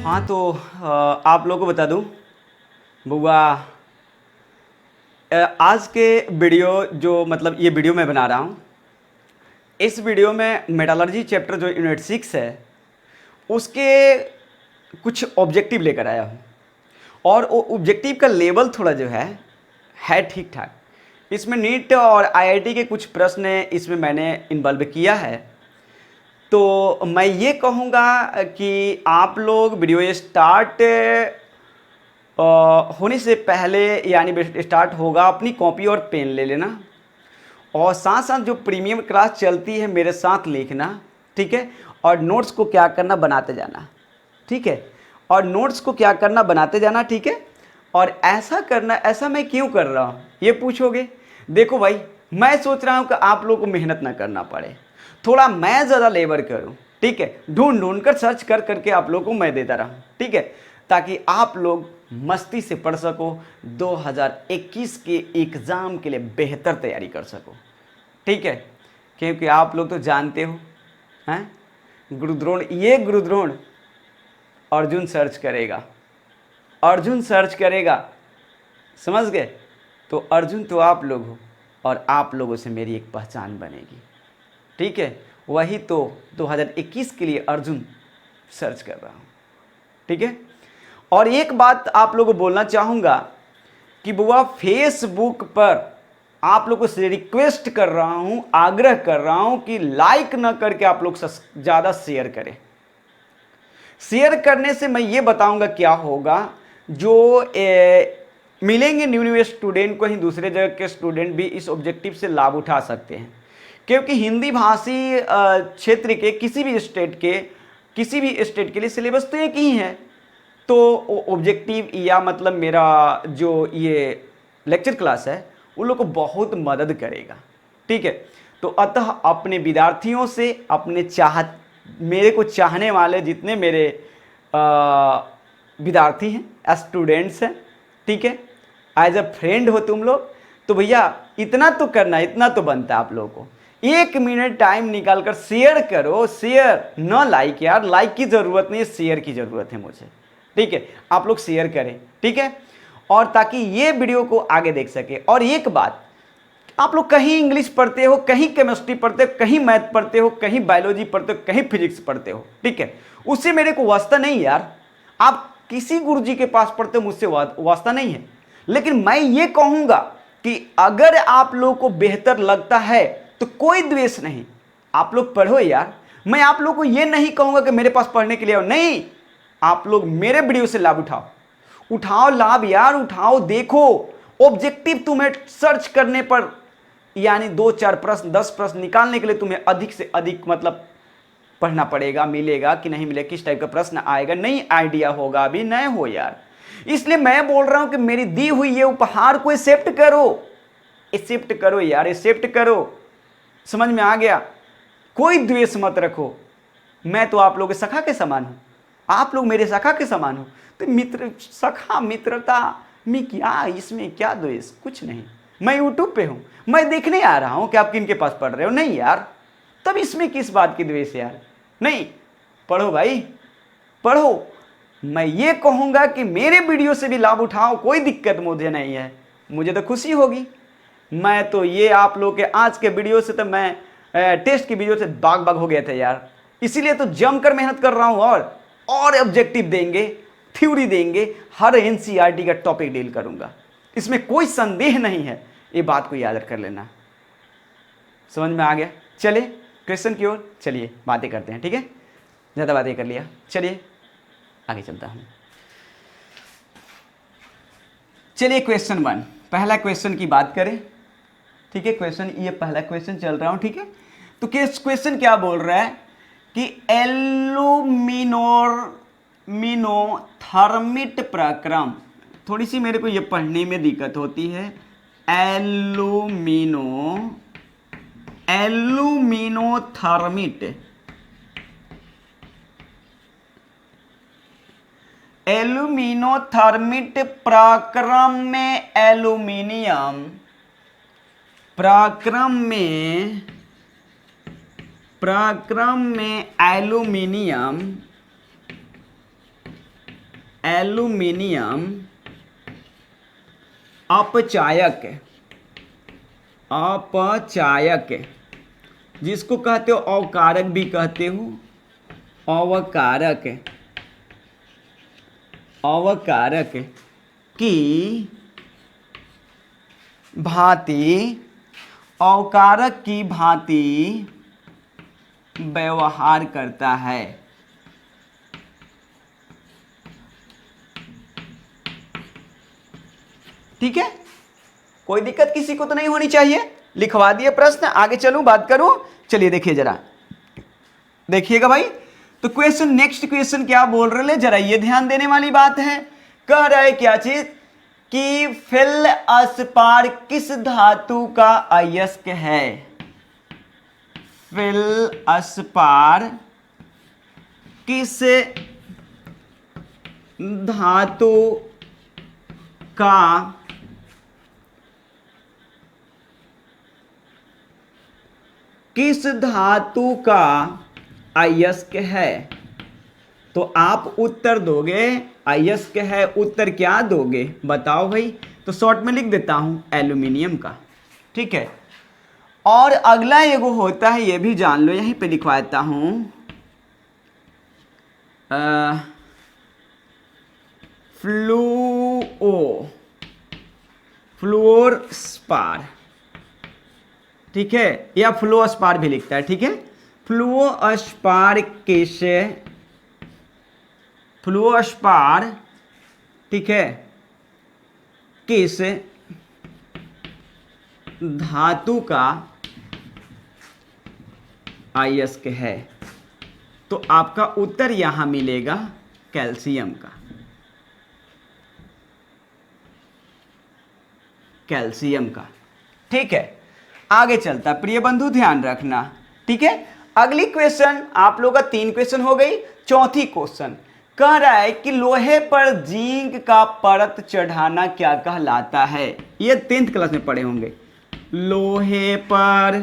हाँ तो आप लोगों को बता दूँ बुआ, आज के वीडियो जो मतलब ये वीडियो मैं बना रहा हूँ, इस वीडियो में मेटालर्जी चैप्टर जो यूनिट 6 है उसके कुछ ऑब्जेक्टिव लेकर आया हूँ। और वो ऑब्जेक्टिव का लेवल थोड़ा जो है ठीक ठाक। इसमें नीट और आईआईटी के कुछ प्रश्न इसमें मैंने इन्वॉल्व किया है। तो मैं ये कहूँगा कि आप लोग वीडियो स्टार्ट होने से पहले यानी स्टार्ट होगा अपनी कॉपी और पेन ले लेना, और साथ साथ जो प्रीमियम क्लास चलती है मेरे साथ लिखना, ठीक है। और नोट्स को क्या करना बनाते जाना, ठीक है। और नोट्स को क्या करना बनाते जाना, ठीक है। और ऐसा करना, ऐसा मैं क्यों कर रहा हूँ ये पूछोगे। देखो भाई, मैं सोच रहा हूँ कि आप लोगों को मेहनत ना करना पड़े, थोड़ा मैं ज़्यादा लेबर करूँ, ठीक है। ढूंढ ढूंढ कर सर्च कर करके आप लोगों को मैं देता रहूँ, ठीक है, ताकि आप लोग मस्ती से पढ़ सको, 2021 के एग्ज़ाम के लिए बेहतर तैयारी कर सको, ठीक है। क्योंकि आप लोग तो जानते हो हैं, गुरुद्रोण, ये गुरुद्रोण अर्जुन सर्च करेगा, अर्जुन सर्च करेगा, समझ गए। तो अर्जुन तो आप लोग हो और आप लोगों से मेरी एक पहचान बनेगी, ठीक है। वही तो 2021 के लिए अर्जुन सर्च कर रहा हूँ, ठीक है। और एक बात आप लोगों को बोलना चाहूँगा कि बुआ, फेसबुक पर आप लोगों से रिक्वेस्ट कर रहा हूँ, आग्रह कर रहा हूँ कि लाइक ना करके आप लोग ज़्यादा शेयर करें। शेयर करने से मैं ये बताऊंगा क्या होगा, जो मिलेंगे न्यू न्यू स्टूडेंट को ही दूसरे जगह के स्टूडेंट भी इस ऑब्जेक्टिव से लाभ उठा सकते हैं। क्योंकि हिंदी भाषी क्षेत्र के किसी भी स्टेट के लिए सिलेबस तो एक ही है। तो ऑब्जेक्टिव या मतलब मेरा जो ये लेक्चर क्लास है उन लोग को बहुत मदद करेगा, ठीक है। तो अतः अपने विद्यार्थियों से, अपने मेरे को चाहने वाले जितने मेरे विद्यार्थी हैं, स्टूडेंट्स हैं, ठीक है, एज अ फ्रेंड हो तुम लोग, तो भैया इतना तो करना, इतना तो बनता है आप लोगों को। 1 मिनट टाइम निकाल कर शेयर करो, शेयर न लाइक, यार लाइक की ज़रूरत नहीं है, शेयर की ज़रूरत है मुझे, ठीक है। आप लोग शेयर करें, ठीक है, और ताकि ये वीडियो को आगे देख सके। और एक बात, आप लोग कहीं इंग्लिश पढ़ते हो, कहीं केमिस्ट्री पढ़ते हो, कहीं मैथ पढ़ते हो, कहीं बायोलॉजी पढ़ते हो, कहीं फिजिक्स पढ़ते हो, ठीक है, उससे मेरे को वास्ता नहीं यार। आप किसी गुरुजी के पास पढ़ते हो, मुझसे वास्ता नहीं है। लेकिन मैं ये कहूंगा कि अगर आप लोग को बेहतर लगता है तो कोई द्वेष नहीं, आप लोग पढ़ो यार। मैं आप लोग को ये नहीं कहूंगा कि मेरे पास पढ़ने के लिए आओ, नहीं, आप लोग मेरे वीडियो से लाभ उठाओ, उठाओ लाभ यार, उठाओ। देखो ऑब्जेक्टिव तुम्हें सर्च करने पर यानी 2-4 प्रश्न, 10 प्रश्न निकालने के लिए तुम्हें अधिक से अधिक मतलब पढ़ना पड़ेगा, मिलेगा कि नहीं मिलेगा, किस टाइप का प्रश्न आएगा, नहीं आइडिया होगा, अभी नए हो यार। इसलिए मैं बोल रहा हूं कि मेरी दी हुई ये उपहार को एक्सेप्ट करो, एक्सेप्ट करो यार, एक्सेप्ट करो। समझ में आ गया। कोई द्वेष मत रखो, मैं तो आप लोगों के सखा के समान हूं, आप लोग मेरे सखा के समान हो। तो मित्र, सखा मित्रता में क्या, इसमें क्या द्वेष, कुछ नहीं। मैं यूट्यूब पे हूं, मैं देखने आ रहा हूं कि आप किन के पास पढ़ रहे हो, नहीं यार, तब इसमें किस बात की द्वेष यार। नहीं, पढ़ो भाई, पढ़ो। मैं ये कहूंगा कि मेरे वीडियो से भी लाभ उठाओ, कोई दिक्कत मुझे नहीं है, मुझे तो खुशी होगी। मैं तो ये आप लोग के आज के वीडियो से तो मैं टेस्ट की वीडियो से बाग बाग हो गया था यार, इसीलिए तो जमकर मेहनत कर रहा हूं। और ऑब्जेक्टिव देंगे, थ्योरी देंगे, हर एनसीईआरटी का टॉपिक डील करूंगा, इसमें कोई संदेह नहीं है, ये बात को याद कर लेना। समझ में आ गया। चलिए क्वेश्चन की ओर चलिए बातें करते हैं, ठीक है, ज़्यादा बातें कर लिया, चलिए आगे चलता हूं। चलिए क्वेश्चन 1, पहला क्वेश्चन की बात करें, ठीक है। क्वेश्चन, ये पहला क्वेश्चन चल रहा हूं, ठीक है। तो क्वेश्चन क्या बोल रहा है कि एल्यूमिनोथर्मिट प्रक्रम, थोड़ी सी मेरे को ये पढ़ने में दिक्कत होती है, एल्यूमिनोथर्मिट प्रक्रम में एल्यूमिनियम, प्रक्रम में एल्यूमिनियम एल्यूमिनियम अपचायक, अपचायक जिसको कहते हो अवकारक भी कहते हो, अवकारक, अवकारक की भांति, अवकारक की भांति व्यवहार करता है। ठीक है, कोई दिक्कत किसी को तो नहीं होनी चाहिए। लिखवा दिए प्रश्न, आगे चलूं बात करूं। चलिए देखिए जरा, देखिएगा भाई। तो क्वेश्चन, नेक्स्ट क्वेश्चन क्या बोल रहे हैं जरा ये ध्यान देने वाली बात है। कह रहा है क्या चीज कि फेल्डस्पार किस धातु का अयस्क है। फेल्डस्पार किस धातु का किस धातु का अयस्क है। तो आप उत्तर दोगे अयस्क है, उत्तर क्या दोगे बताओ भाई। तो शॉर्ट में लिख देता हूं एल्यूमिनियम का। ठीक है, और अगला एगो होता है, ये भी जान लो, यहीं पे लिखवा देता हूं फ्लूओस्पार। ठीक है, या फ्लोस्पार भी लिखता है। ठीक है, फ्लूओस्पार किस, फ्लूओस्पार ठीक है किस धातु का अयस्क है। तो आपका उत्तर यहां मिलेगा कैल्शियम का, कैल्शियम का। ठीक है, आगे चलता प्रिय बंधु ध्यान रखना। ठीक है, अगली क्वेश्चन आप लोगों का 3 क्वेश्चन हो गई। चौथी क्वेश्चन कह रहा है कि लोहे पर जिंक का परत चढ़ाना क्या कहलाता है। ये 10th क्लास में पढ़े होंगे। लोहे पर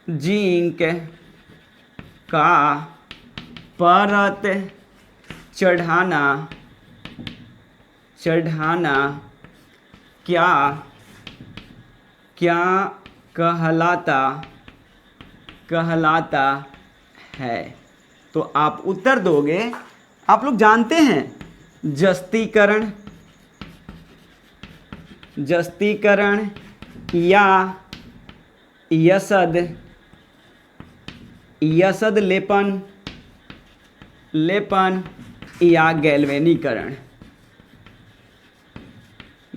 जिंक का परत चढ़ाना, चढ़ाना क्या क्या कहलाता, कहलाता है। तो आप उत्तर दोगे, आप लोग जानते हैं जस्तीकरण, जस्तीकरण या यसद, यसद लेपन, लेपन या गैल्वेनीकरण,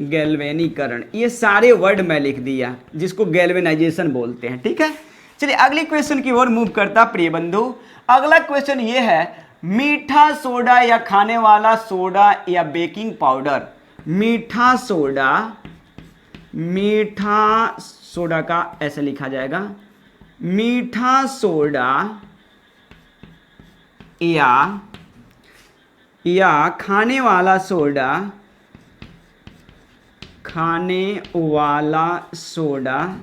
गैल्वेनीकरण। ये सारे वर्ड मैं लिख दिया जिसको गैल्वेनाइजेशन बोलते हैं। ठीक है, चलिए अगली क्वेश्चन की ओर मूव करता प्रिय बंधु। अगला क्वेश्चन ये है, मीठा सोडा या खाने वाला सोडा या बेकिंग पाउडर। मीठा सोडा, मीठा सोडा का ऐसे लिखा जाएगा, मीठा सोडा या खाने वाला सोडा, खाने वाला सोडा,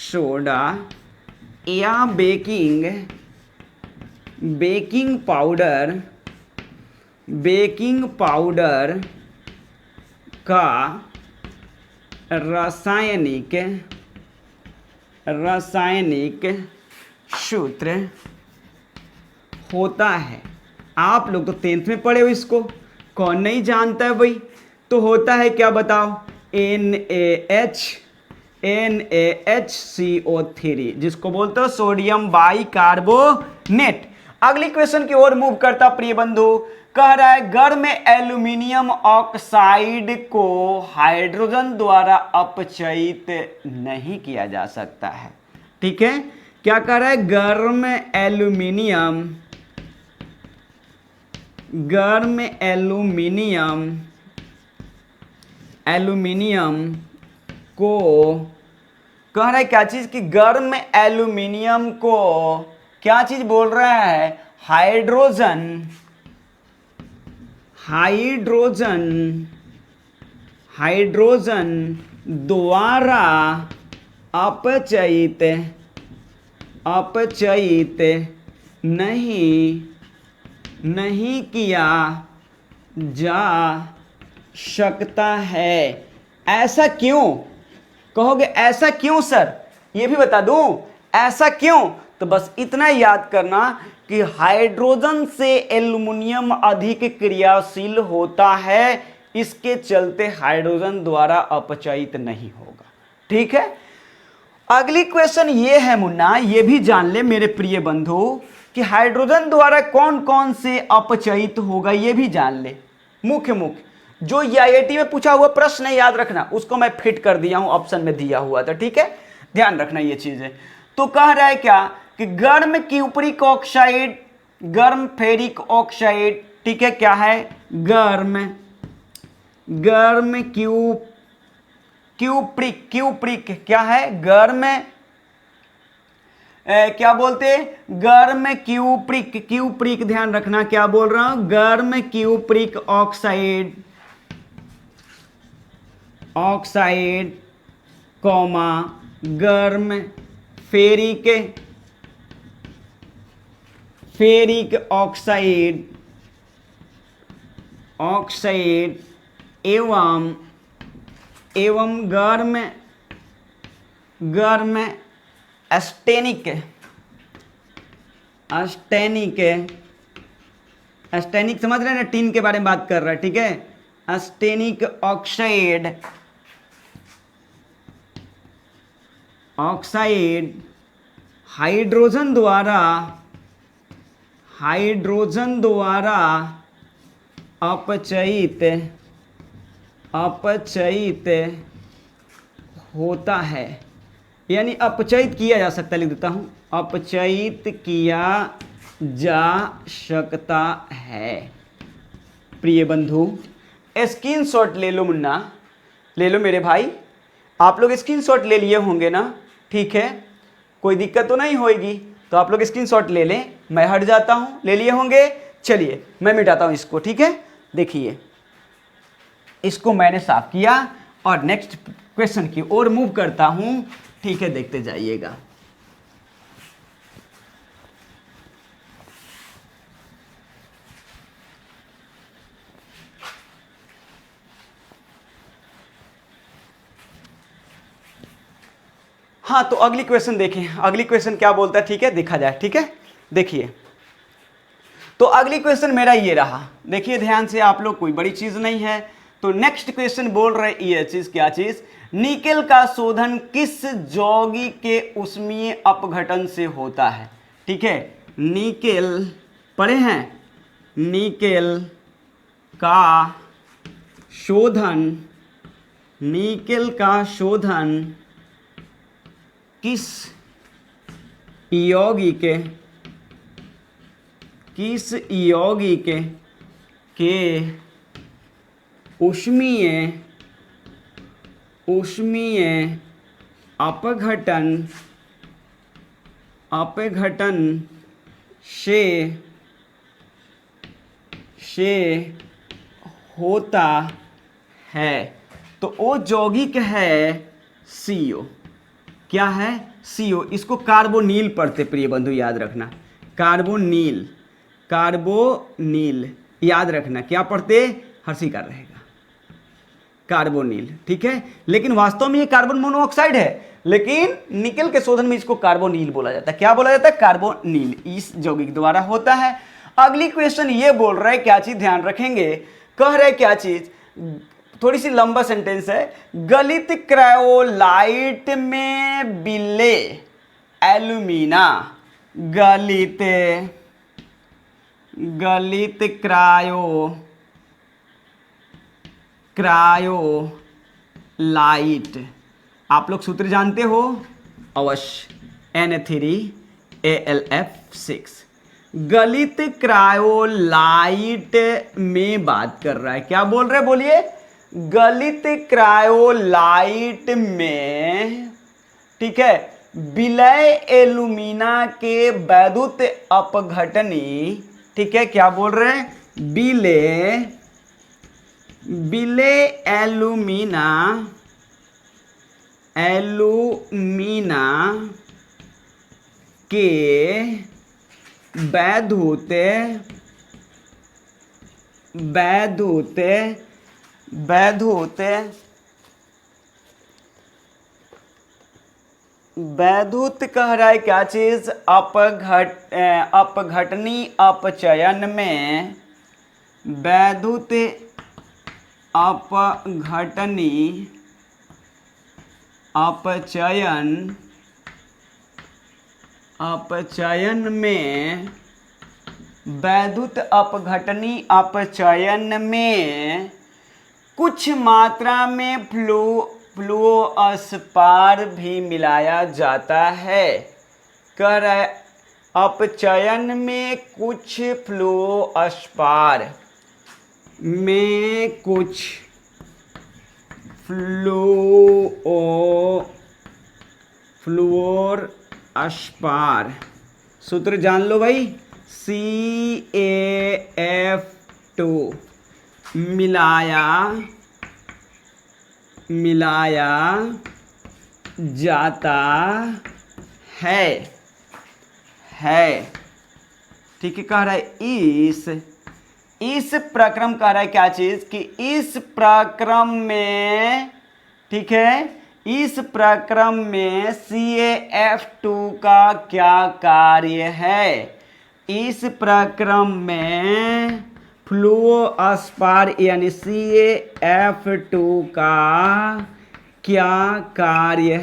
सोडा या baking, baking powder, baking powder का रासायनिक, रासायनिक सूत्र होता है। आप लोग तो 10th में पढ़े हो इसको, कौन नहीं जानता है भाई। तो होता है क्या बताओ, NaHCO3 जिसको बोलते हो सोडियम बाइकार्बोनेट। अगली क्वेश्चन की ओर मूव करता प्रिय बंधु। कह रहा है गर्म एल्यूमिनियम ऑक्साइड को हाइड्रोजन द्वारा अपचयित नहीं किया जा सकता है। ठीक है, क्या कह रहा है, गर्म एल्यूमिनियम, गर्म एल्यूमिनियम, एल्यूमिनियम को कह रहा है क्या चीज कि गर्म एल्यूमिनियम को क्या चीज बोल रहा है, हाइड्रोजन, हाइड्रोजन, हाइड्रोजन द्वारा अपचयित, अपचयित नहीं नहीं किया जा सकता है। ऐसा क्यों? कहोगे ऐसा क्यों सर, ये भी बता दूं ऐसा क्यों? तो बस इतना याद करना कि हाइड्रोजन से एल्युमिनियम अधिक क्रियाशील होता है, इसके चलते हाइड्रोजन द्वारा अपचयित नहीं होगा। ठीक है, अगली क्वेश्चन ये है मुन्ना, ये भी जान ले मेरे प्रिय बंधु कि हाइड्रोजन द्वारा कौन कौन से अपचयित होगा, ये भी जान ले। मुख्य मुख्य जो आईआईटी में पूछा हुआ प्रश्न है, याद रखना, उसको मैं फिट कर दिया हूं, ऑप्शन में दिया हुआ था। ठीक है, ध्यान रखना ये चीजें। तो कह रहा है क्या कि गर्म क्यूप्रिक ऑक्साइड, गर्म फेरिक ऑक्साइड, ठीक है, क्या है गर्म क्यूप्रिक क्या है गर्म, क्या बोलते हैं गर्म क्यूप्रिक, ध्यान रखना क्या बोल रहा हूं, गर्म क्यूप्रिक ऑक्साइड कॉमा गर्म फेरिक ऑक्साइड एवं गर्म एस्टेनिक समझ रहे हैं ना, टीन के बारे में बात कर रहा है। ठीक है, एस्टेनिक ऑक्साइड हाइड्रोजन द्वारा अपचयित होता है, यानी अपचयित किया जा सकता है, लिख देता हूं, अपचयित किया जा सकता है। प्रिय बंधु स्क्रीनशॉट ले लो मुन्ना, ले लो मेरे भाई, आप लोग स्क्रीनशॉट ले लिए होंगे ना। ठीक है, कोई दिक्कत तो नहीं होगी, तो आप लोग स्क्रीनशॉट ले लें, मैं हट जाता हूं, ले लिए होंगे। चलिए मैं मिटाता हूं इसको। ठीक है, देखिए इसको मैंने साफ किया और नेक्स्ट क्वेश्चन की ओर मूव करता हूं। ठीक है, देखते जाइएगा। हाँ, तो अगली क्वेश्चन देखें, अगली क्वेश्चन क्या बोलता है। ठीक है, देखा जाए। ठीक है, देखिए तो अगली क्वेश्चन मेरा ये रहा, देखिए ध्यान से आप लोग, कोई बड़ी चीज नहीं है। तो नेक्स्ट क्वेश्चन बोल रहे ये चीज, क्या चीज, निकेल का शोधन किस यौगिक के ऊष्मीय अपघटन से होता है। ठीक है, निकेल पढ़े हैं, निकेल का शोधन किस यौगिक के ऊष्मीय अपघटन से होता है। तो वो यौगिक है CO। क्या है CO, इसको कार्बोनिल पढ़ते प्रिय बंधु, याद रखना, कार्बोनिल याद रखना, क्या पढ़ते, हर्षिकार रहेगा कार्बोनिल। ठीक है, लेकिन वास्तव में ये कार्बन मोनोऑक्साइड है, लेकिन निकेल के शोधन में इसको कार्बोनिल बोला जाता है। क्या बोला जाता है, कार्बोनिल, इस यौगिक द्वारा होता है। अगली क्वेश्चन ये बोल रहा है, क्या चीज ध्यान रखेंगे, कह रहे क्या चीज, थोड़ी सी लंबा सेंटेंस है, गलित क्रायोलाइट में विलेय एल्यूमिना, गलित क्रायोलाइट, आप लोग सूत्र जानते हो अवश्य, Na3AlF6। गलित क्रायोलाइट में बात कर रहा है, क्या बोल रहे हैं बोलिए, गलित क्रायोलाइट में, ठीक है, विलय एल्यूमिना के वैद्युत अपघटनी, ठीक है, क्या बोल रहे हैं, विलय एल्यूमिना के वैद्युत वैद्युत वैद्युत वैद्युत कह रहा है क्या चीज, अपघटनी अपचयन में, वैद्युत अपघटनी अपचयन में, वैद्युत अपघटनी अपचयन में कुछ मात्रा में फ्लूओस्पार भी मिलाया जाता है। कह रहा है अपचयन में कुछ फ्लूओस्पार में कुछ फ्लूओस्पार, सूत्र जान लो भाई, CaF2 मिलाया जाता है। ठीक है, कह रहा है इस प्रक्रम, कह रहा है क्या चीज कि इस प्रक्रम में, ठीक है, इस प्रक्रम में CaF2 का क्या कार्य है, इस प्रक्रम में फ्लूओस्पार यानी CaF2 का क्या कार्य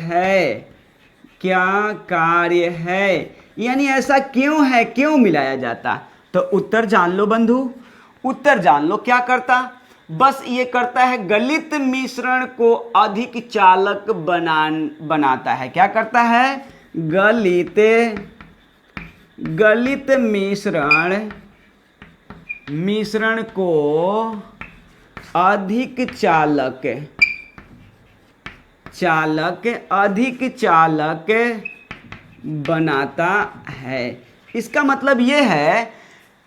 है, यानी ऐसा क्यों है, क्यों मिलाया जाता। तो उत्तर जान लो बंधु, उत्तर जान लो क्या करता, बस ये करता है गलित मिश्रण को अधिक चालक बनाता है। क्या करता है, गलित मिश्रण को अधिक चालक बनाता है। इसका मतलब ये है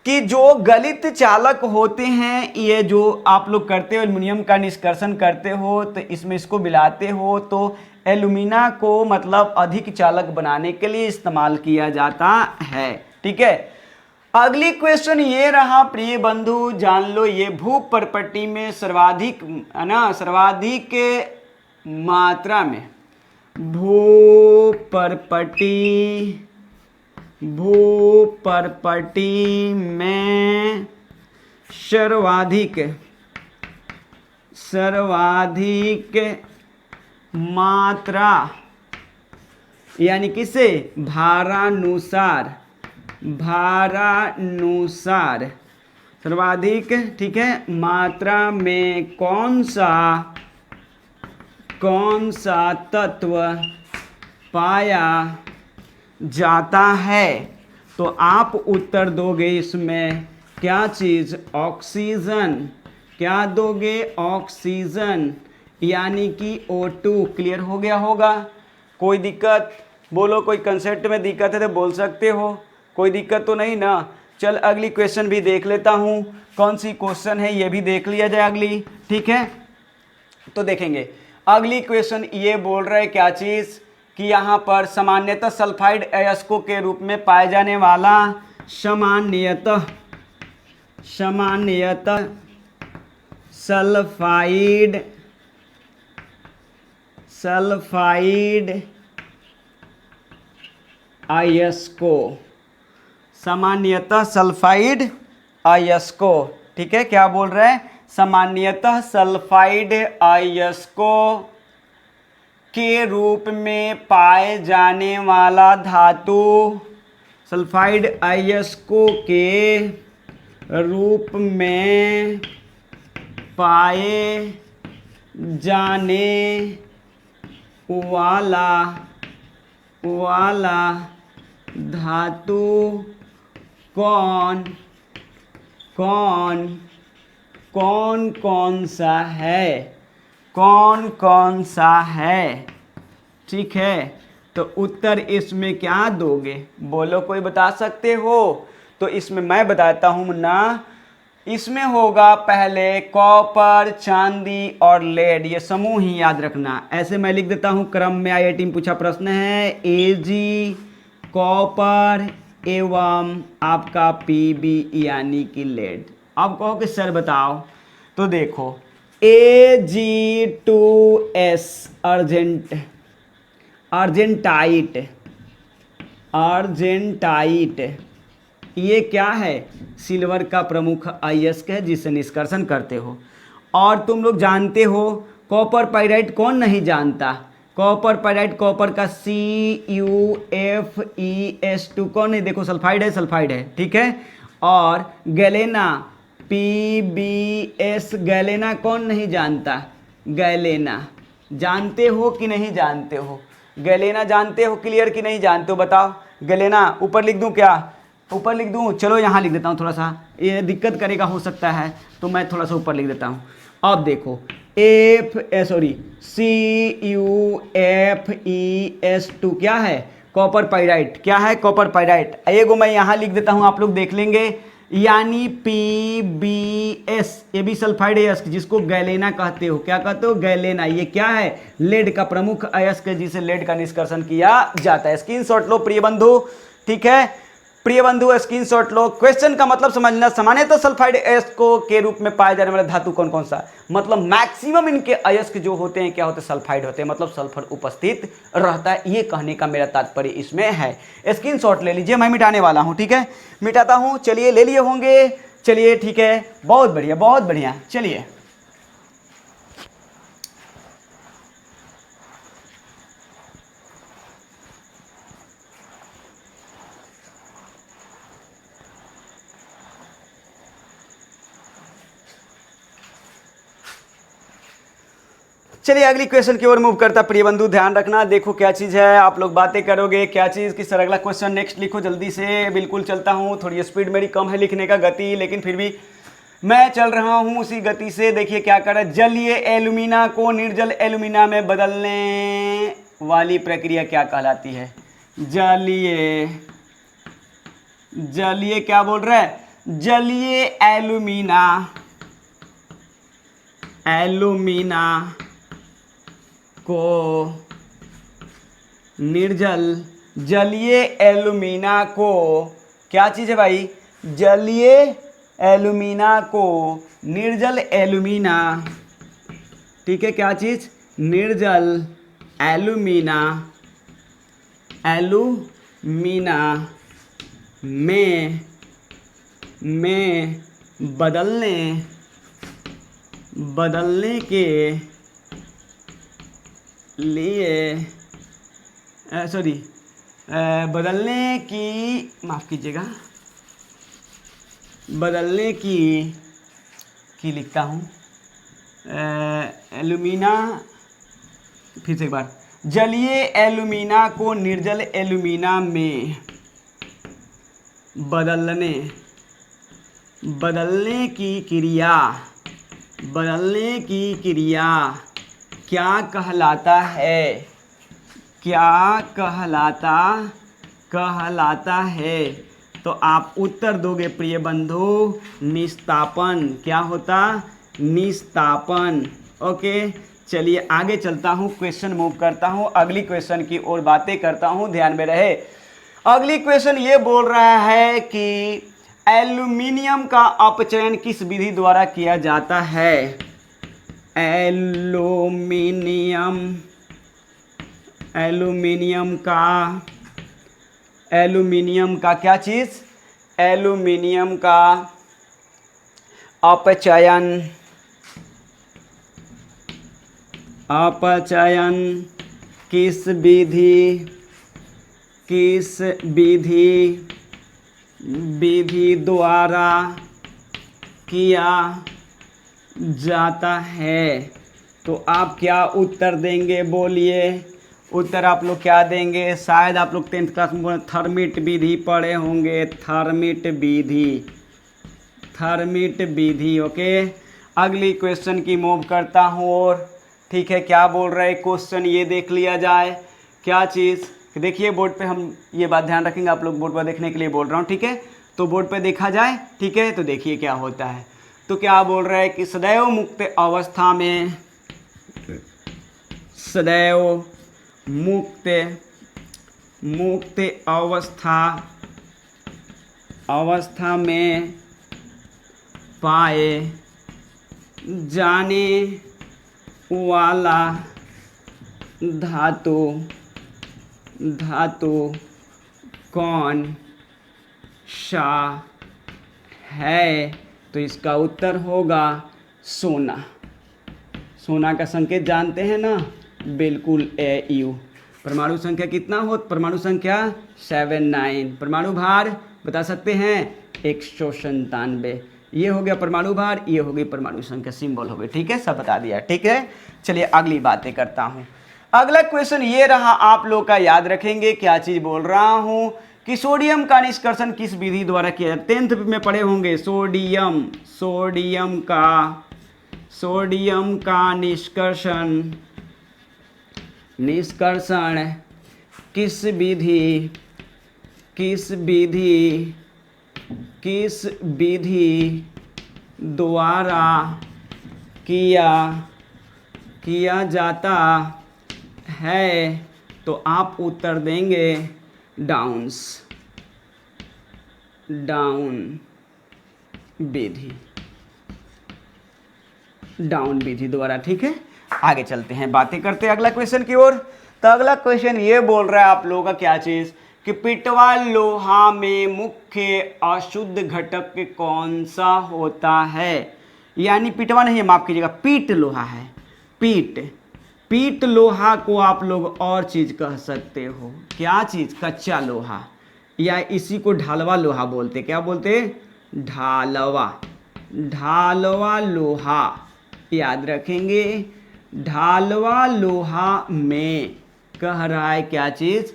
कि जो गलित चालक होते हैं, ये जो आप लोग करते हो, एल्युमिनियम का निष्कर्षण करते हो तो इसमें इसको मिलाते हो, तो एल्यूमिना को मतलब अधिक चालक बनाने के लिए इस्तेमाल किया जाता है। ठीक है, अगली क्वेश्चन ये रहा प्रिय बंधु, जान लो ये भूपर्पटी में सर्वाधिक है ना, सर्वाधिक मात्रा में भूपर्पटी में सर्वाधिक मात्रा यानी किसे, भारानुसार सर्वाधिक, ठीक है, मात्रा में कौन सा तत्व पाया जाता है। तो आप उत्तर दोगे इसमें क्या चीज, ऑक्सीजन। क्या दोगे, ऑक्सीजन यानी कि O2। क्लियर हो गया होगा, कोई दिक्कत बोलो, कोई कंसेप्ट में दिक्कत है तो बोल सकते हो, कोई दिक्कत तो नहीं ना। चल अगली क्वेश्चन भी देख लेता हूँ, कौन सी क्वेश्चन है ये भी देख लिया जाए अगली। ठीक है, तो देखेंगे अगली क्वेश्चन ये बोल रहा है क्या चीज कि यहाँ पर सामान्यतः सल्फाइड अयस्कों के रूप में पाए जाने वाला सामान्यतः सल्फाइड अयस्को, सामान्यतः सल्फाइड अयस्को। ठीक है, क्या बोल रहे हैं, सामान्यतः सल्फाइड अयस्को के रूप में पाए जाने वाला धातु, सल्फाइड अयस्कों के रूप में पाए जाने वाला धातु कौन सा है। ठीक है, तो उत्तर इसमें क्या दोगे, बोलो, कोई बता सकते हो। तो इसमें मैं बताता हूँ ना, इसमें होगा पहले कॉपर, चांदी और लेड, ये समूह ही याद रखना। ऐसे मैं लिख देता हूँ क्रम में, IIT में पूछा प्रश्न है, Ag कॉपर एवं आपका Pb यानी कि लेड। अब कहो कि सर बताओ, तो देखो Ag2S अर्जेंटाइट, ये क्या है? सिल्वर का प्रमुख अयस्क है जिसे निष्कर्षण करते हो। और तुम लोग जानते हो कॉपर पाइराइट, कौन नहीं जानता? कॉपर पाइराइट, कॉपर का CuFeS2, कौन नहीं? देखो सल्फाइड है, ठीक है। और गैलेना PbS, गैलेना कौन नहीं जानता? गैलेना जानते हो कि नहीं जानते हो? गैलेना जानते हो, क्लियर कि नहीं जानते हो? बताओ। गैलेना ऊपर लिख दूं क्या? ऊपर लिख दूं? चलो यहाँ लिख देता हूँ, थोड़ा सा ये दिक्कत करेगा हो सकता है, तो मैं थोड़ा सा ऊपर लिख देता हूँ। अब देखो CuFeS2 क्या है? Copper pyrite. क्या है? Copper pyrite. एगो मैं यहाँ लिख देता हूँ, आप लोग देख लेंगे, यानी PbS, ये भी सल्फाइड अयस्क जिसको गैलेना कहते हो। क्या कहते हो? गैलेना। ये क्या है? लेड का प्रमुख अयस्क जिसे लेड का निष्कर्षण किया जाता है। स्क्रीनशॉट लो प्रिय बंधु, ठीक है। प्रिय बंधु स्क्रीनशॉट लो। क्वेश्चन का मतलब समझना, सामान्यतः सल्फाइड अयस्कों के रूप में पाए जाने वाला धातु कौन कौन सा? मतलब मैक्सिमम इनके अयस्क जो होते हैं क्या होते हैं? सल्फाइड होते हैं, मतलब सल्फर उपस्थित रहता है, ये कहने का मेरा तात्पर्य इसमें है। स्क्रीनशॉट ले लीजिए, मैं मिटाने वाला हूं, ठीक है, मिटाता हूं। चलिए, ले लिए होंगे, चलिए ठीक है, बहुत बढ़िया बहुत बढ़िया। चलिए चलिए अगली क्वेश्चन की ओर मूव करता। प्रिय बंधु ध्यान रखना, देखो क्या चीज़ है, आप लोग बातें करोगे क्या चीज़ की। सर अगला क्वेश्चन नेक्स्ट लिखो जल्दी से। बिल्कुल चलता हूँ, थोड़ी स्पीड मेरी कम है लिखने का गति, लेकिन फिर भी मैं चल रहा हूँ उसी गति से। देखिए क्या कर रहा है, जलीय एल्यूमिना को निर्जल एल्यूमिना में बदलने वाली प्रक्रिया क्या कहलाती है? जलीय क्या बोल रहा है? जलीय एल्यूमिना को निर्जल, जलीय एल्यूमिना को क्या चीज़ है भाई? जलीय एल्यूमिना को निर्जल एल्यूमिना, ठीक है, क्या चीज़? निर्जल एल्यूमिना में बदलने के लिए बदलने की लिखता हूँ एल्यूमिना, फिर से एक बार, जलीय एल्यूमिना को निर्जल एल्यूमिना में बदलने की क्रिया क्या कहलाता है? तो आप उत्तर दोगे प्रिय बंधु, निस्तापन। क्या होता? निस्तापन। ओके, चलिए आगे चलता हूँ, क्वेश्चन मूव करता हूँ, अगली क्वेश्चन की ओर बातें करता हूँ, ध्यान में रहे। अगली क्वेश्चन ये बोल रहा है कि एल्यूमिनियम का अपचयन किस विधि द्वारा किया जाता है? एल्यूमिनियम का क्या चीज़? एल्यूमिनियम का अपचयन किस विधि द्वारा किया जाता है? तो आप क्या उत्तर देंगे? बोलिए उत्तर आप लोग क्या देंगे? शायद आप लोग 10th क्लास में थर्मिट विधि पढ़े होंगे, थर्मिट विधि। ओके, अगली क्वेश्चन की मूव करता हूँ और, ठीक है, क्या बोल रहे हैं क्वेश्चन ये देख लिया जाए। क्या चीज़? देखिए बोर्ड पे, हम ये बात ध्यान रखेंगे, आप लोग बोर्ड पर देखने के लिए बोल रहा हूँ, ठीक है, तो बोर्ड पे देखा जाए, ठीक है। तो देखिए क्या होता है, तो क्या बोल रहा है कि सदैव मुक्त अवस्था में पाए जाने वाला धातु कौन सा है? तो इसका उत्तर होगा सोना। सोना का संकेत जानते हैं ना, बिल्कुल AU। परमाणु संख्या कितना हो? परमाणु संख्या 79। परमाणु भार बता सकते हैं 197। ये हो गया परमाणु भार, ये हो गई परमाणु संख्या, सिंबल हो गए। ठीक है, सब बता दिया। ठीक है, चलिए अगली बातें करता हूँ। अगला क्वेश्चन ये रहा, आप लोग का याद रखेंगे क्या चीज बोल रहा हूँ कि सोडियम का निष्कर्षण किस विधि द्वारा किया जाता है? 10th में पढ़े होंगे। सोडियम का निष्कर्षण किस विधि द्वारा किया जाता है? तो आप उत्तर देंगे डाउन विधि द्वारा। ठीक है, आगे चलते हैं, बातें करते हैं अगला क्वेश्चन की ओर। तो अगला क्वेश्चन ये बोल रहा है आप लोगों का क्या चीज कि पिटवा लोहा में मुख्य अशुद्ध घटक कौन सा होता है? यानी पिटवा नहीं है, माफ कीजिएगा, पीट लोहा है। पीट लोहा को आप लोग और चीज कह सकते हो, क्या चीज? कच्चा लोहा, या इसी को ढालवा लोहा बोलते। क्या बोलते? ढालवा लोहा। याद रखेंगे, ढालवा लोहा में कह रहा है क्या चीज?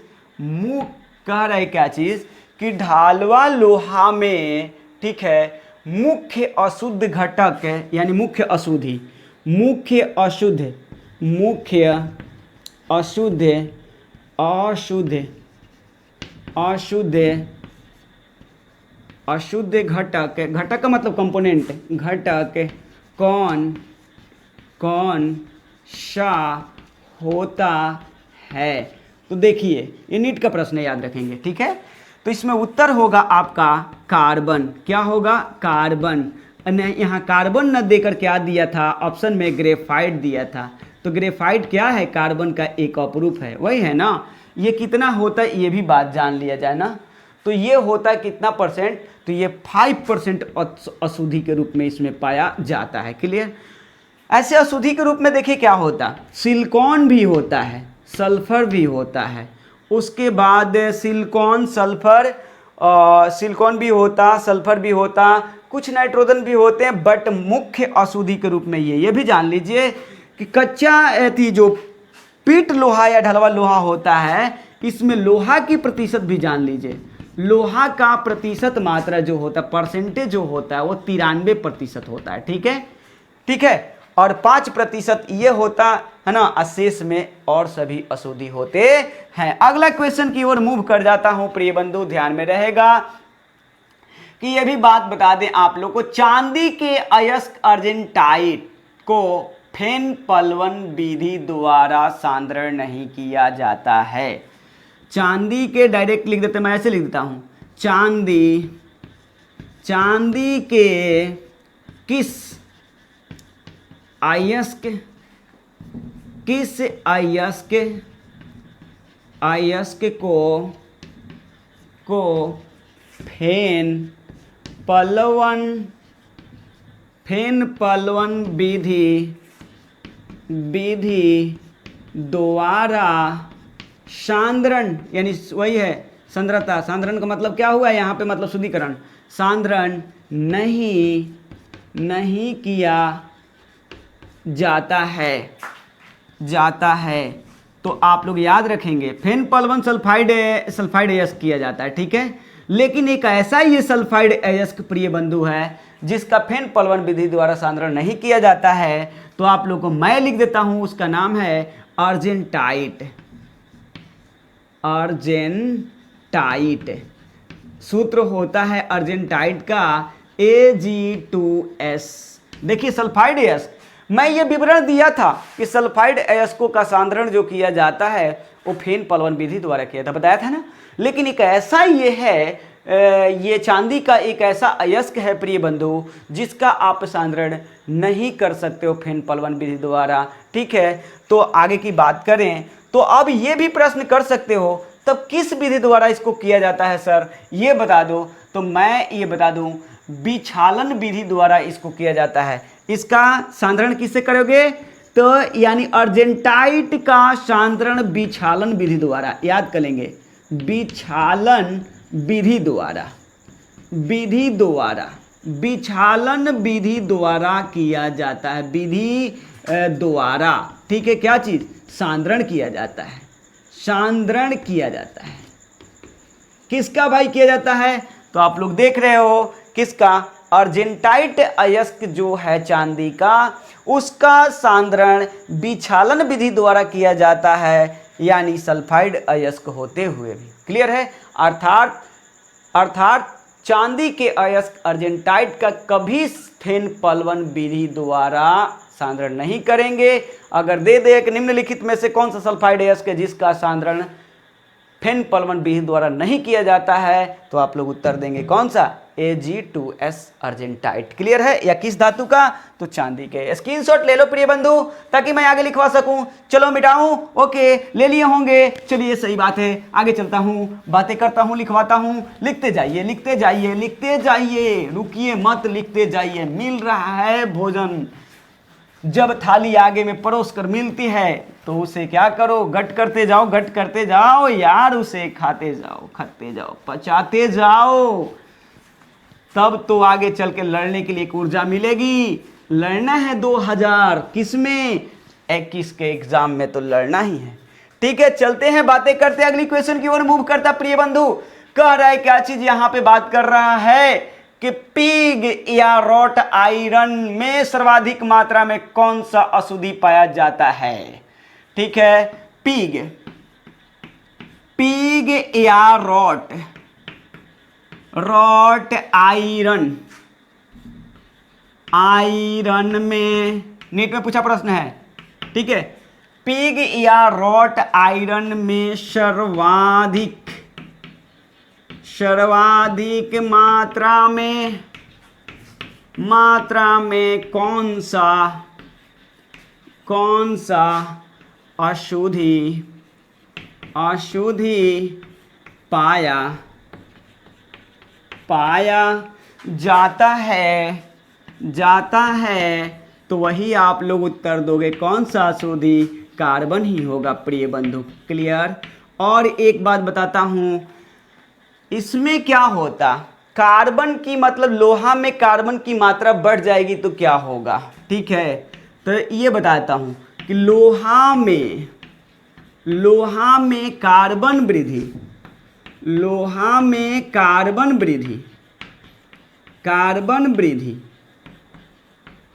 कह रहा है क्या चीज कि ढालवा लोहा में, ठीक है, मुख्य अशुद्ध घटक है, यानी मुख्य अशुद्ध घटक का मतलब कंपोनेंट, घटक कौन सा होता है? तो देखिए, ये नीट का प्रश्न है, याद रखेंगे। ठीक है, तो इसमें उत्तर होगा आपका कार्बन। क्या होगा? कार्बन। यहाँ कार्बन न देकर क्या दिया था ऑप्शन में? ग्रेफाइट दिया था। तो ग्रेफाइट क्या है? कार्बन का एक अपरूप है, वही है ना। ये कितना होता है ये भी बात जान लिया जाए ना। तो ये होता है कितना परसेंट? तो ये 5% अशुद्धि के रूप में इसमें पाया जाता है। क्लियर? ऐसे अशुद्धि के रूप में देखिए क्या होता, सिलिकॉन भी होता है, सल्फर भी होता है, उसके बाद सिलिकॉन भी होता, सल्फर भी होता, कुछ नाइट्रोजन भी होते हैं, बट मुख्य अशुद्धि के रूप में ये भी जान लीजिए कि कच्चा थी जो पीट लोहा या ढलवा लोहा होता है, इसमें लोहा की प्रतिशत भी जान लीजिए। लोहा का प्रतिशत मात्रा जो होता है, परसेंटेज जो होता है, वो 93% होता है। ठीक है, और 5% ये होता है ना, अशेष में और सभी अशुद्धि होते हैं। अगला क्वेश्चन की ओर मूव कर जाता हूं प्रिय बंधु, ध्यान में रहेगा कि ये भी बात बता दें आप लोग को, चांदी के अयस्क अर्जेंटाइट को फेन पलवन विधि द्वारा सांद्रण नहीं किया जाता है। चांदी के डायरेक्ट लिख देते, मैं ऐसे लिख देता हूं, चांदी के किस अयस्क को फेन पलवन विधि द्वारा सांद्रण, यानी वही है सांद्रता, सांद्रण का मतलब क्या हुआ यहाँ पे, मतलब शुद्धिकरण, सांद्रण नहीं किया जाता है। तो आप लोग याद रखेंगे फेन पलवन सल्फाइड अयस्क किया जाता है। ठीक है, लेकिन एक ऐसा ये सल्फाइड अयस्क प्रिय बंधु है जिसका फेन पलवन विधि द्वारा सांद्रण नहीं किया जाता है। तो आप लोग को मैं लिख देता हूं, उसका नाम है अर्जेंटाइट। सूत्र होता है अर्जेंटाइट का Ag2S। देखिए सल्फाइड अयस्क, मैं ये विवरण दिया था कि सल्फाइड अयस्कों का सांद्रण जो किया जाता है वो फेन पलवन विधि द्वारा किया था, बताया था ना। लेकिन एक ऐसा ये है ये चांदी का एक ऐसा अयस्क है प्रिय बंधु जिसका आप सांद्रण नहीं कर सकते हो फेन पलवन विधि द्वारा। ठीक है, तो आगे की बात करें तो अब ये भी प्रश्न कर सकते हो तब किस विधि द्वारा इसको किया जाता है सर, ये बता दो। तो मैं ये बता दूं, विछालन विधि द्वारा इसको किया जाता है। इसका सांद्रण किससे करोगे, तो यानी अर्जेंटाइट का सांद्रण विछालन विधि द्वारा, याद कर लेंगे, विछालन विधि द्वारा, विछालन विधि द्वारा किया जाता है, विधि द्वारा। ठीक है, क्या चीज, सांद्रण किया जाता है, सांद्रण किया जाता है। किसका भाई किया जाता है, तो आप लोग देख रहे हो किसका, अर्जेंटाइट अयस्क जो है चांदी का, उसका सांद्रण विछालन विधि द्वारा किया जाता है, यानी सल्फाइड अयस्क होते हुए भी। क्लियर है, अर्थात चांदी के अयस्क अर्जेंटाइट का कभी फेन पलवन विधि द्वारा सांद्रण नहीं करेंगे। अगर दे दे एक निम्नलिखित में से कौन सा सल्फाइड अयस्क है जिसका सांद्रण फेन पलवन विधि द्वारा नहीं किया जाता है, तो आप लोग उत्तर देंगे कौन सा, Ag2S अर्जेंटाइट। क्लियर है, या किस धातु का, तो चांदी के। स्क्रीनशॉट ले लो प्रिय बंधु ताकि मैं आगे लिखवा सकूं। चलो मिटाऊं, ओके ले लिए होंगे, चलिए सही बात है, आगे चलता हूं, बातें करता हूं, लिखवाता हूं। लिखते जाइए, लिखते जाइए, लिखते जाइए, रुकिए मत, लिखते जाइए। मिल रहा है भोजन, जब थाली आगे में परोस कर मिलती है तो उसे क्या करो, गट करते जाओ, गट करते जाओ यार, उसे खाते जाओ, खाते जाओ, पचाते जाओ, तब तो आगे चल के लड़ने के लिए एक ऊर्जा मिलेगी। लड़ना है 2000 किसमें, 21 के एग्जाम में तो लड़ना ही है। ठीक है, चलते हैं, बातें करते हैं, अगली क्वेश्चन की ओर मूव करता प्रिय बंधु। कह रहा है क्या चीज, यहां पे बात कर रहा है कि पिग या रॉट आयरन में सर्वाधिक मात्रा में कौन सा अशुद्धि पाया जाता है। ठीक है, पिग या रॉट आयरन में, नीट में पूछा प्रश्न है। ठीक है, पिग या रॉट आयरन में सर्वाधिक मात्रा में कौन सा अशुद्धि पाया जाता है, तो वही आप लोग उत्तर दोगे कौन सा अशुद्धि, कार्बन ही होगा प्रिय बंधु। क्लियर, और एक बात बताता हूं, इसमें क्या होता, कार्बन की मतलब लोहा में कार्बन की मात्रा बढ़ जाएगी तो क्या होगा। ठीक है, तो ये बताता हूं कि लोहा में कार्बन वृद्धि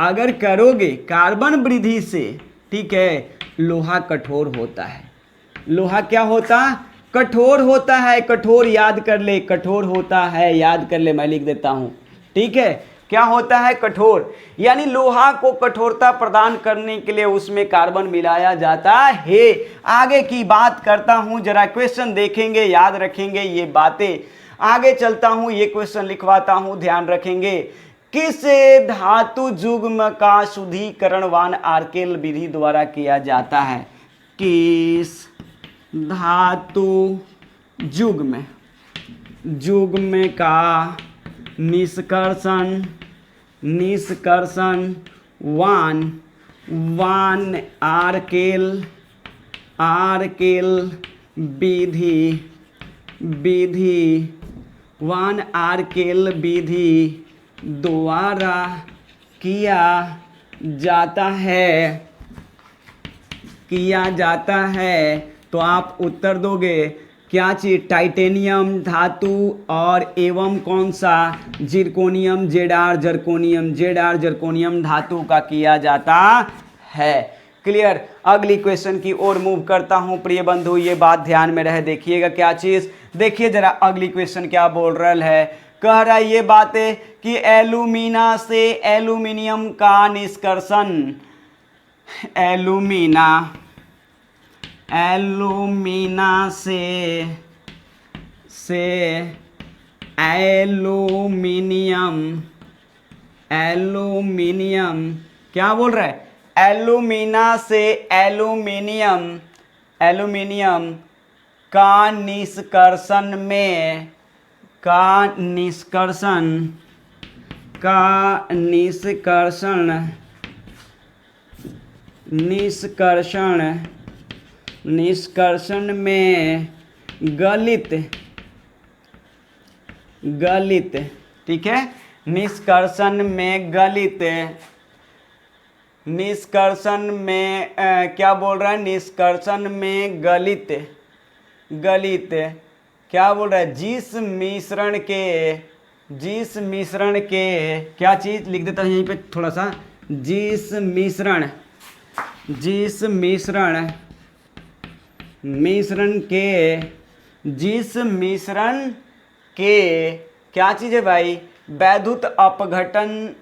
अगर करोगे, कार्बन वृद्धि से, ठीक है, लोहा कठोर होता है। लोहा क्या होता, कठोर होता है। कठोर याद कर ले, कठोर होता है, याद कर ले, मैं लिख देता हूं। ठीक है, क्या होता है, कठोर, यानी लोहा को कठोरता प्रदान करने के लिए उसमें कार्बन मिलाया जाता है। आगे की बात करता हूं, जरा क्वेश्चन देखेंगे, याद रखेंगे ये बातें। आगे चलता हूं, ये क्वेश्चन लिखवाता हूं, ध्यान रखेंगे। किस धातु युग्म का शुद्धिकरण वान आर्केल विधि द्वारा किया जाता है। किस धातु युग्म का निष्कर्षण वान आर्केल विधि द्वारा किया जाता है, तो आप उत्तर दोगे क्या चीज, टाइटेनियम धातु और एवं कौन सा, जिरकोनियम जर्कोनियम धातु का किया जाता है। क्लियर, अगली क्वेश्चन की ओर मूव करता हूं प्रिय बंधु, ये बात ध्यान में रहे, देखिएगा क्या चीज, देखिए जरा अगली क्वेश्चन क्या बोल रहा है। कह रहा है ये बातें कि एल्यूमिना से एल्यूमिनियम का निष्कर्षण, एल्यूमिना से एल्यूमिनियम, एल्यूमिनियम क्या बोल रहा है, एल्यूमिना से एल्यूमिनियम, एल्यूमिनियम का निष्कर्षण में, का निष्कर्षण, का निष्कर्षण, निष्कर्षण, निष्कर्षण में गलित, गलित, ठीक है, निष्कर्षण में गलित, निष्कर्षण में क्या बोल रहा है, निष्कर्षण में गलित, गलित क्या बोल रहा है, जिस मिश्रण के, जिस मिश्रण के, क्या चीज़ लिख देता हूँ यहीं पे थोड़ा सा, जिस मिश्रण, जिस मिश्रण, मिश्रण के, जिस मिश्रण के क्या चीज़ है भाई, वैद्युत अपघटन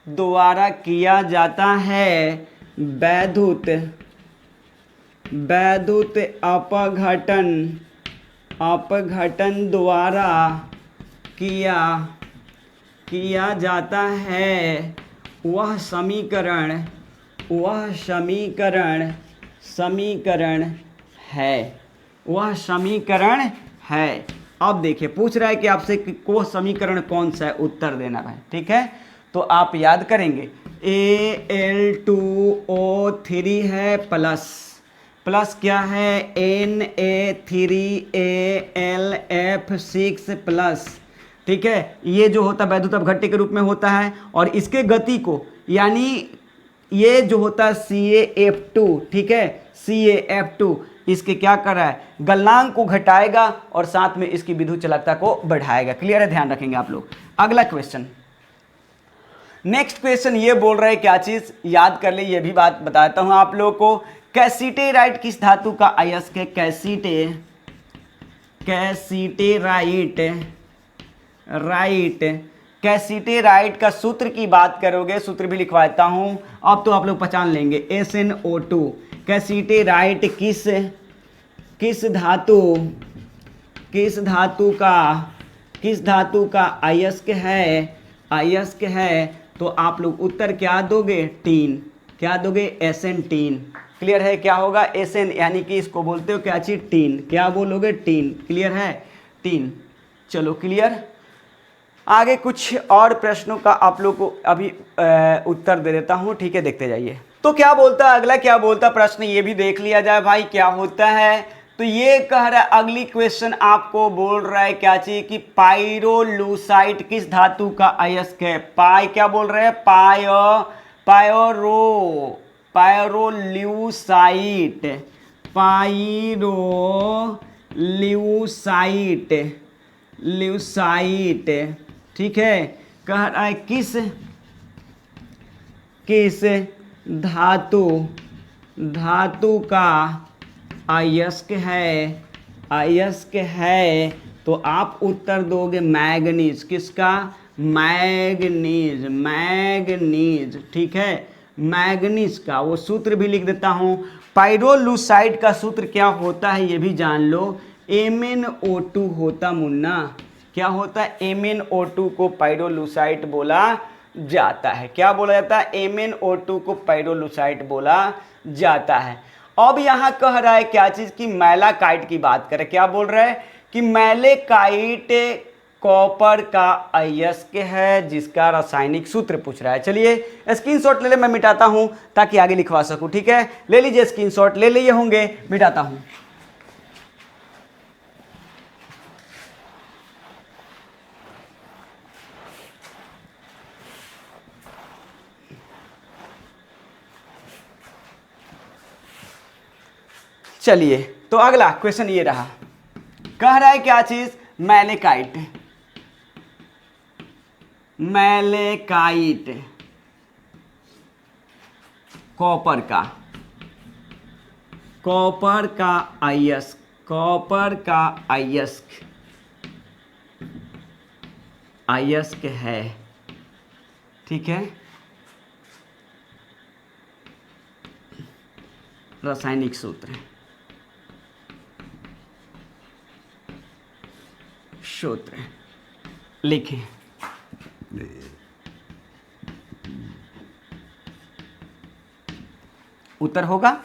द्वारा किया जाता है, वैद्युत, वैद्युत अपघटन, अपघटन द्वारा किया, किया जाता है, वह समीकरण, वह समीकरण, समीकरण है, वह समीकरण है। अब देखिए पूछ रहा है कि आपसे कि वो समीकरण कौन सा है, उत्तर देना भाई, ठीक है। तो आप याद करेंगे Al2O3 है प्लस, प्लस क्या है Na3AlF6 प्लस, ठीक है। ये जो होता है वैद्युत अपघट्य के रूप में होता है, और इसके गति को, यानी ये जो होता है CaF2, ठीक है, CaF2 इसके क्या कर रहा है, गलनांक को घटाएगा और साथ में इसकी विद्युत चालकता को बढ़ाएगा। क्लियर है, ध्यान रखेंगे आप लोग। अगला क्वेश्चन, नेक्स्ट क्वेश्चन ये बोल रहा है क्या चीज, याद कर ले, ये भी बात बताता हूं आप लोगों को। कैसीटेराइट किस धातु का अयस्क है, कैसीटे, कैसीटेराइट, राइट, कैसीटेराइट का सूत्र की बात करोगे, सूत्र भी लिखवा देता हूं, अब तो आप लोग पहचान लेंगे, SnO2। कैसीटेराइट किस, किस धातु, किस धातु का, किस धातु का अयस्क है, अयस्क है, तो आप लोग उत्तर क्या दोगे, टीन, क्या दोगे, Sn टीन। क्लियर है, क्या होगा, Sn, यानी कि इसको बोलते हो क्या चीज, टीन, क्या बोलोगे, टीन। क्लियर है, टीन। चलो क्लियर। आगे कुछ और प्रश्नों का आप लोग को अभी उत्तर दे देता हूं, ठीक है, देखते जाइए। तो क्या बोलता है अगला, क्या बोलता है प्रश्न, ये भी देख लिया जाए भाई क्या होता है। तो ये कह रहा है, अगली क्वेश्चन आपको बोल रहा है क्या चीज कि पाइरोलूसाइट किस धातु का अयस्क है, पाई क्या बोल रहे हैं, पायरोल्यूसाइट, पाइरोल्यूसाइट, ल्यूसाइट, ठीक है, कह रहा है किस, किस धातु, धातु का अयस्क है, अयस्क है, तो आप उत्तर दोगे मैग्नीज, किसका, मैग्नीज, मैग्नीज, ठीक है, मैग्नीज का। वो सूत्र भी लिख देता हूं, पाइरोलूसाइड का सूत्र क्या होता है ये भी जान लो, MnO2 होता मुन्ना, क्या होता है, MnO2 को पाइरोलूसाइड बोला जाता है, क्या बोला जाता है, MnO2 को पाइरोलूसाइड बोला जाता है। अब यहां कह रहा है क्या चीज की, मैलाकाइट की बात करें, क्या बोल रहा है कि मैलाकाइट कॉपर का अयस्क है, जिसका रासायनिक सूत्र पूछ रहा है। चलिए स्क्रीनशॉट ले ले, मैं मिटाता हूं ताकि आगे लिखवा सकूं, ठीक है, ले लीजिए स्क्रीनशॉट, ले लिए होंगे, मिटाता हूं। चलिए तो अगला क्वेश्चन ये रहा, कह रहा है क्या चीज, मैलेकाइट, मैलेकाइट कॉपर का, कॉपर का अयस्क, कॉपर का अयस्क, अयस्क है, ठीक है, रासायनिक सूत्र, सूत्र, लिखें। उत्तर होगा,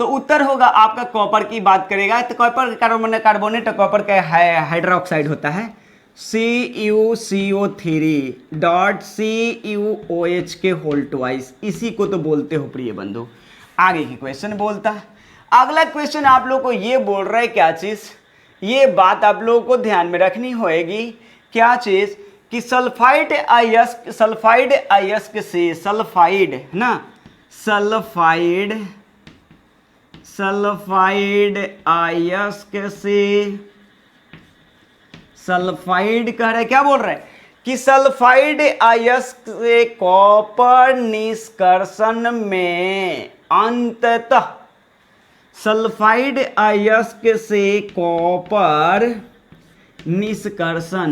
तो उत्तर होगा आपका कॉपर की बात करेगा तो कॉपर कार्बोनेट कॉपर का हाइड्रोक्साइड होता है CuCO3.CuOH के होल ट्वाइस, इसी को तो बोलते हो प्रिय बंधु। आगे की क्वेश्चन बोलता है, अगला क्वेश्चन आप लोग को ये बोल रहा है क्या चीज, ये बात आप लोगों को ध्यान में रखनी होगी, क्या चीज कि सल्फाइड अयस्क से सल्फाइड ना, सल्फाइड अयस्क से सल्फाइड कह रहे क्या बोल रहे हैं कि सल्फाइड अयस्क से कॉपर निष्कर्षण में अंततः सल्फाइड अयस्क से कॉपर निष्कर्षण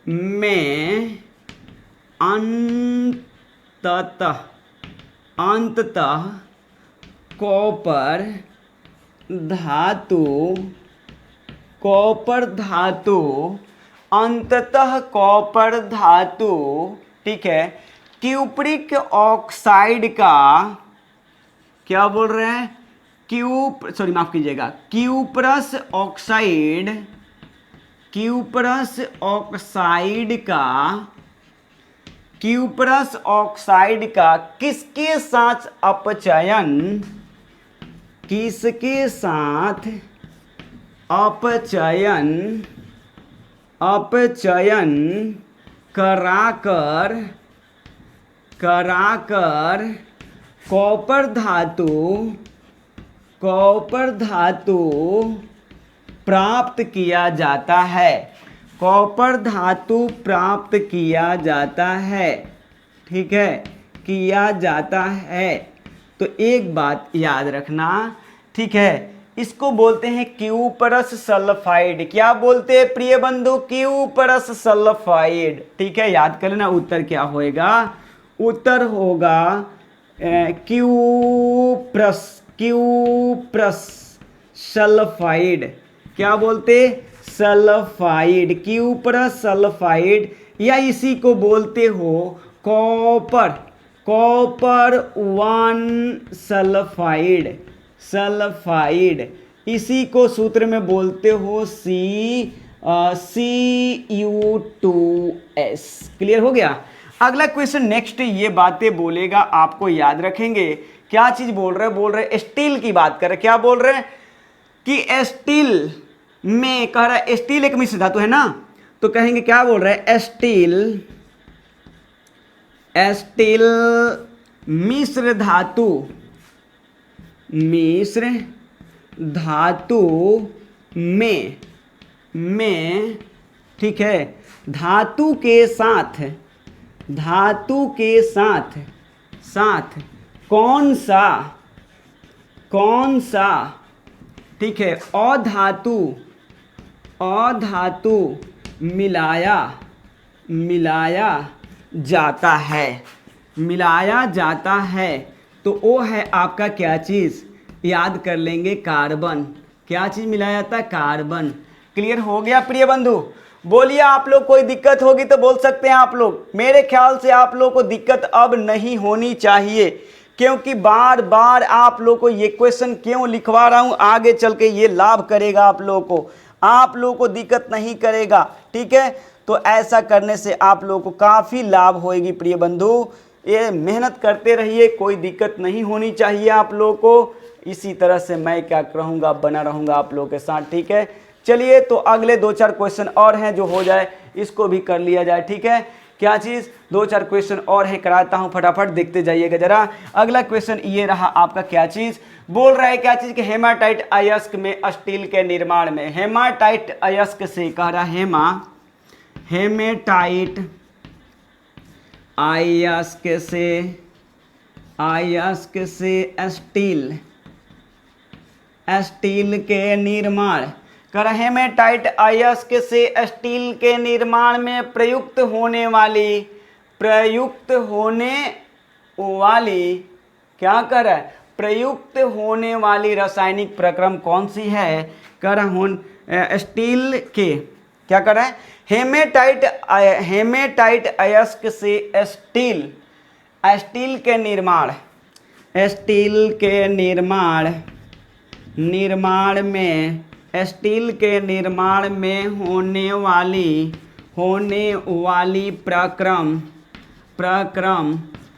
में अंततः कॉपर धातु, ठीक है, क्यूप्रिक ऑक्साइड का क्या बोल रहे हैं, क्यूप्रस ऑक्साइड का किसके साथ अपचयन कराकर कॉपर धातु प्राप्त किया जाता है, ठीक है, किया जाता है। तो एक बात याद रखना, ठीक है, इसको बोलते हैं क्यूपरस सल्फाइड। क्या बोलते हैं प्रिय बंधु, क्यूपरस सल्फाइड, ठीक है, याद कर लेना। उत्तर क्या होएगा, उत्तर होगा क्यूप्रस सल्फाइड। क्या बोलते, सल्फाइड, क्यूप्रस सल्फाइड, या इसी को बोलते हो कॉपर 1 सल्फाइड, इसी को सूत्र में बोलते हो CuO2s। क्लियर हो गया। अगला क्वेश्चन नेक्स्ट ये बातें बोलेगा, आपको याद रखेंगे। क्या चीज बोल रहे स्टील की बात कर रहे, क्या बोल रहे हैं कि स्टील में, कह रहा है स्टील एक मिश्र धातु है ना, तो कहेंगे क्या बोल रहे हैं, स्टील मिश्र धातु में, ठीक है, धातु के साथ कौन सा, ठीक है, अधातु मिलाया जाता है, तो वो है आपका क्या चीज, याद कर लेंगे, कार्बन। क्या चीज मिलाया जाता है, कार्बन। क्लियर हो गया प्रिय बंधु। बोलिए आप लोग, कोई दिक्कत होगी तो बोल सकते हैं आप लोग। मेरे ख्याल से आप लोग को दिक्कत अब नहीं होनी चाहिए, क्योंकि बार बार आप लोग को ये क्वेश्चन क्यों लिखवा रहा हूं, आगे चल के ये लाभ करेगा आप लोग को दिक्कत नहीं करेगा, ठीक है। तो ऐसा करने से आप लोग को काफ़ी लाभ होएगी प्रिय बंधु। ये मेहनत करते रहिए, कोई दिक्कत नहीं होनी चाहिए आप लोग को। इसी तरह से मैं क्या रहूँगा, बना रहूँगा आप लोगों के साथ, ठीक है। चलिए, तो अगले 2-4 क्वेश्चन और हैं, जो हो जाए इसको भी कर लिया जाए, ठीक है। क्या चीज़, 2-4 क्वेश्चन और है, कराता हूँ, फटाफट देखते जाइएगा जरा। अगला क्वेश्चन ये रहा आपका, क्या चीज़ बोल रहा है, क्या चीज़ कि हेमाटाइट अयस्क में स्टील के निर्माण में, हेमाटाइट अयस्क से, कह रहा हेमेटाइट अयस्क से स्टील के निर्माण, कर हेमेटाइट अयस्क से स्टील के निर्माण में प्रयुक्त होने वाली क्या कर रहा है, प्रयुक्त होने वाली रासायनिक प्रक्रम कौन सी है? कर स्टील के क्या कर रहा है? हेमेटाइट अयस्क से स्टील के निर्माण में होने वाली प्रक्रम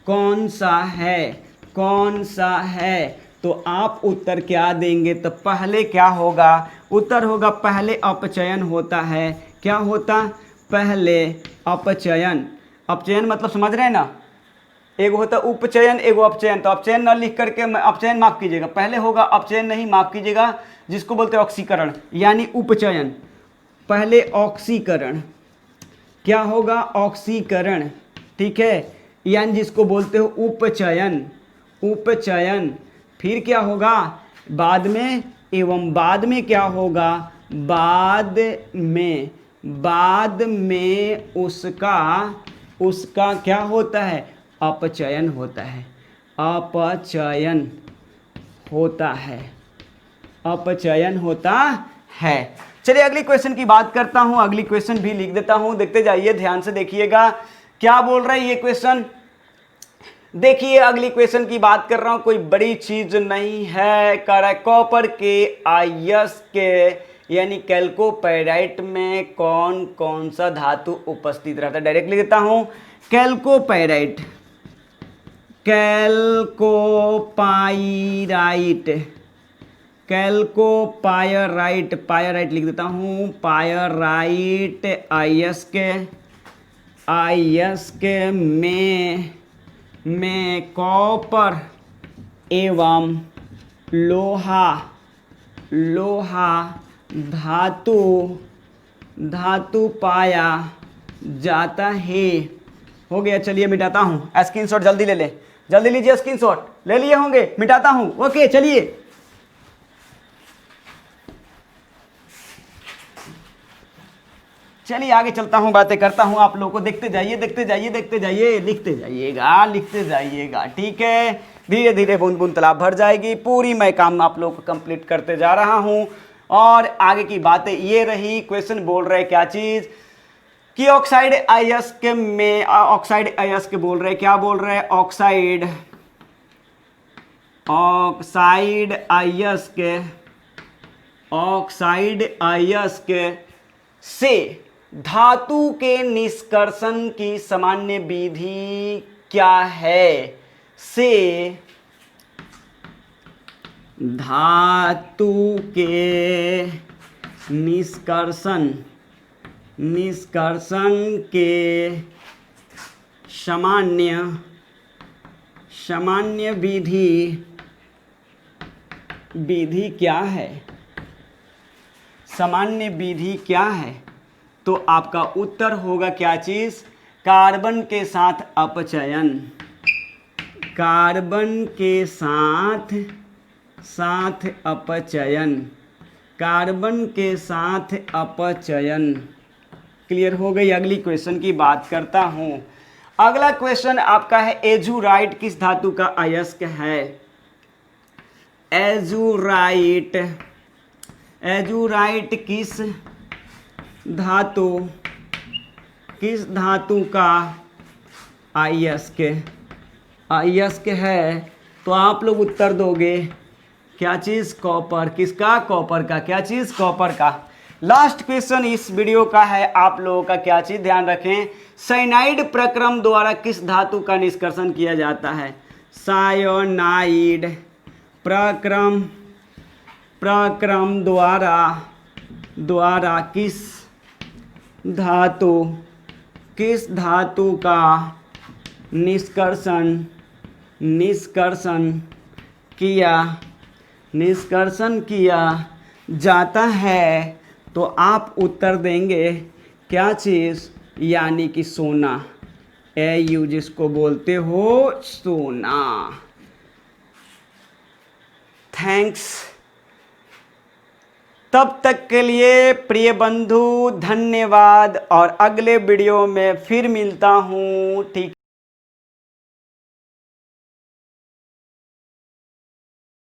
कौन सा है? तो आप उत्तर क्या देंगे? तो पहले क्या होगा? उत्तर होगा पहले अपचयन होता है। क्या होता? पहले अपचयन मतलब समझ रहे हैं ना? एक होता उपचयन, एक अपचयन। तो अपचयन न लिख करके अपचयन माफ कीजिएगा, पहले होगा अपचयन, नहीं माफ कीजिएगा, जिसको बोलते हैं ऑक्सीकरण यानी उपचयन। पहले ऑक्सीकरण, क्या होगा? ऑक्सीकरण, ठीक है, यानी जिसको बोलते हो उपचयन। फिर क्या होगा? बाद में क्या होगा? बाद में उसका क्या होता है? अपचयन होता है। चलिए अगली क्वेश्चन की बात करता हूं। अगली क्वेश्चन भी लिख देता हूं, देखते जाइए, ध्यान से देखिएगा क्या बोल रहा है ये क्वेश्चन। देखिए अगली क्वेश्चन की बात कर रहा हूं, कोई बड़ी चीज नहीं है। कह रहा है कॉपर के अयस्क यानी कैल्कोपैराइट में कौन कौन सा धातु उपस्थित रहता है? डायरेक्ट लिख देता हूं, कैल्कोपाइराइट लिख देता हूं, पायराइट अयस्क में कॉपर एवं लोहा धातु पाया जाता है। हो गया, चलिए मिटाता हूं। स्क्रीनशॉट जल्दी जल्दी लीजिए, स्क्रीनशॉट ले लिए होंगे, मिटाता हूं। ओके चलिए आगे चलता हूं, बातें करता हूं आप लोगों को। देखते जाइए, लिखते जाइएगा, ठीक है। धीरे धीरे बूंद बूंद तालाब भर जाएगी। पूरी मैं काम आप लोगों को कंप्लीट करते जा रहा हूं। और आगे की बातें ये रही, क्वेश्चन बोल रहे क्या चीज कि ऑक्साइड अयस्क बोल रहे, क्या बोल रहे? ऑक्साइड अयस्क से धातु के निष्कर्षण की सामान्य विधि क्या है? से धातु के निष्कर्षण के सामान्य विधि क्या है? सामान्य विधि क्या है? तो आपका उत्तर होगा क्या चीज? कार्बन के साथ अपचयन। कार्बन के साथ अपचयन। क्लियर हो गई? अगली क्वेश्चन की बात करता हूं। अगला क्वेश्चन आपका है एजुराइट किस धातु का अयस्क है? एजुराइट किस धातु का अयस्क है? तो आप लोग उत्तर दोगे क्या चीज? कॉपर। किसका? कॉपर का। क्या चीज? कॉपर का। लास्ट क्वेश्चन इस वीडियो का है आप लोगों का, क्या चीज ध्यान रखें, साइनाइड प्रक्रम द्वारा किस धातु का निष्कर्षण किया जाता है? साइनाइड प्रक्रम द्वारा किस धातु का निष्कर्षण किया जाता है? तो आप उत्तर देंगे क्या चीज? यानी कि सोना। Au जिसको बोलते हो सोना। थैंक्स। तब तक के लिए प्रिय बंधु धन्यवाद, और अगले वीडियो में फिर मिलता हूँ, ठीक।